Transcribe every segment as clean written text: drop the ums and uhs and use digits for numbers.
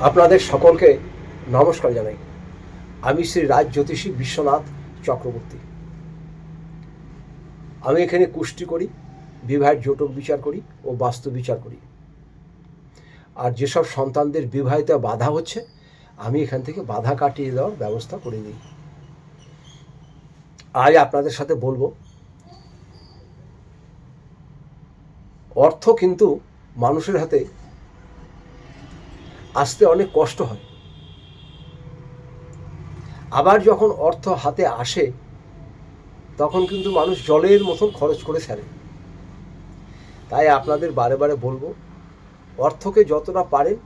আপনাদের সকলকে নমস্কার জানাই। আমি শ্রী রাজ জ্যোতিষী বিশ্বনাথ চক্রবর্তী। আমি এখানে কুষ্টি করি, বিবাহের জটক বিচার করি ও বাস্তু বিচার করি। আর যেসব সন্তানদের বিবাহিতে বাধা হচ্ছে, আমি এখান থেকে বাধা কাটিয়ে দেওয়ার ব্যবস্থা করে দিই। আজ আপনাদের সাথে বলবো, অর্থ কিন্তু মানুষের হাতে আসতে অনেক কষ্ট হয়, আবার যখন অর্থ হাতে আসে তখন কিন্তু মানুষ জলের মতন খরচ করে ফেলে। তাই আপনাদের বারে বারে বলবো, অর্থকে যতটা পারেন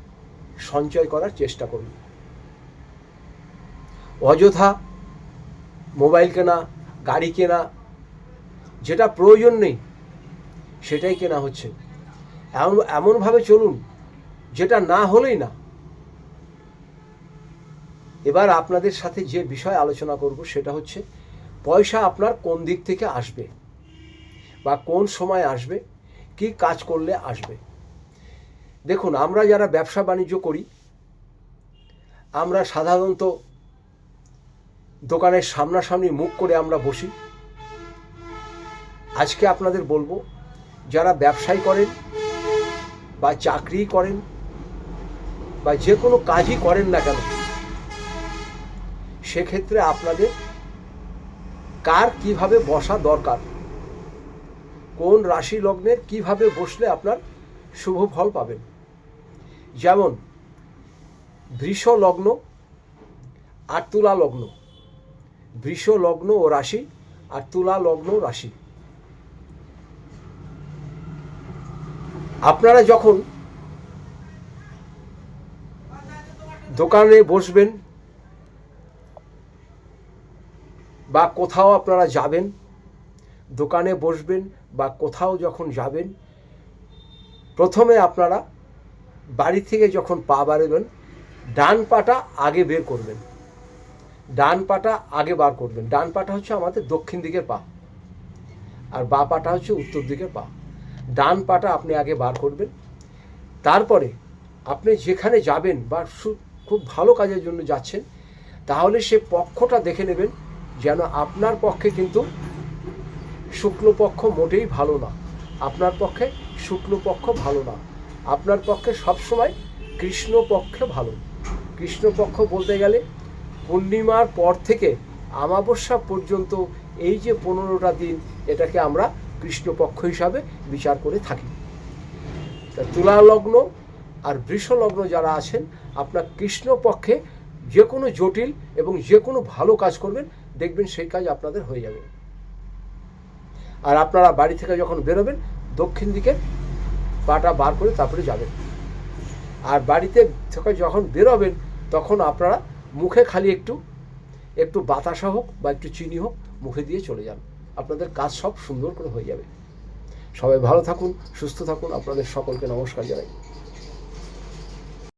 সঞ্চয় করার চেষ্টা করুন। অযথা মোবাইল কেনা, গাড়ি কেনা, যেটা প্রয়োজন নেই সেটাই কেনা হচ্ছে। এমনভাবে চলুন যেটা না হলেই না। এবার আপনাদের সাথে যে বিষয় আলোচনা করব সেটা হচ্ছে, পয়সা আপনার কোন দিক থেকে আসবে বা কোন সময় আসবে, কি কাজ করলে আসবে। দেখুন, আমরা যারা ব্যবসা বাণিজ্য করি, আমরা সাধারণত দোকানের সামনাসামনি মুখ করে আমরা বসি। আজকে আপনাদের বলবো, যারা ব্যবসায় করেন বা চাকরি করেন বা যে কোনো কাজই করেন না কেন, সেক্ষেত্রে আপনাদের কার কিভাবে বসা দরকার, কোন রাশি লগ্নের কিভাবে বসলে আপনার শুভ ফল পাবেন। যেমন বৃষ লগ্ন আর তুলা লগ্ন, বৃষ লগ্ন ও রাশি আর তুলা লগ্ন রাশি। আপনারা যখন দোকানে বসবেন বা কোথাও আপনারা যাবেন, দোকানে বসবেন বা কোথাও যখন যাবেন, প্রথমে আপনারা বাড়ি থেকে যখন পা বাড়াবেন, ডান পাটা আগে বের করবেন। ডান পাটা আগে বার করবেন। ডান পাটা হচ্ছে আমাদের দক্ষিণ দিকের পা, আর বাঁ পাটা হচ্ছে উত্তর দিকের পা। ডান পাটা আপনি আগে বার করবেন। তারপরে আপনি যেখানে যাবেন বা খুব ভালো কাজের জন্য যাচ্ছেন, তাহলে সে পক্ষটা দেখে নেবেন যেন আপনার পক্ষে কিন্তু শুক্লপক্ষ মোটেই ভালো না। আপনার পক্ষে শুক্লপক্ষ ভালো না, আপনার পক্ষে সবসময় কৃষ্ণপক্ষে ভালো। কৃষ্ণপক্ষ বলতে গেলে পূর্ণিমার পর থেকে অমাবস্যা পর্যন্ত এই যে 15টা দিন, এটাকে আমরা কৃষ্ণপক্ষ হিসাবে বিচার করে থাকি। তা তুলা লগ্ন আর বৃষ লগ্ন যারা আছেন, আপনার কৃষ্ণপক্ষে যে কোনো জটিল এবং যে কোনো ভালো কাজ করবেন, দেখবেন সেই কাজ আপনাদের হয়ে যাবে। আর আপনারা বাড়ি থেকে যখন বেরোবেন, দক্ষিণ দিকে পাটা বার করে তারপরে যাবেন। আর বাড়িতে থেকে যখন বেরোবেন, তখন আপনারা মুখে খালি একটু বাতাসা হোক বা একটু চিনি হোক মুখে দিয়ে চলে যান। আপনাদের কাজ সব সুন্দর করে হয়ে যাবে। সবাই ভালো থাকুন, সুস্থ থাকুন। আপনাদের সকলকে নমস্কার জানাই।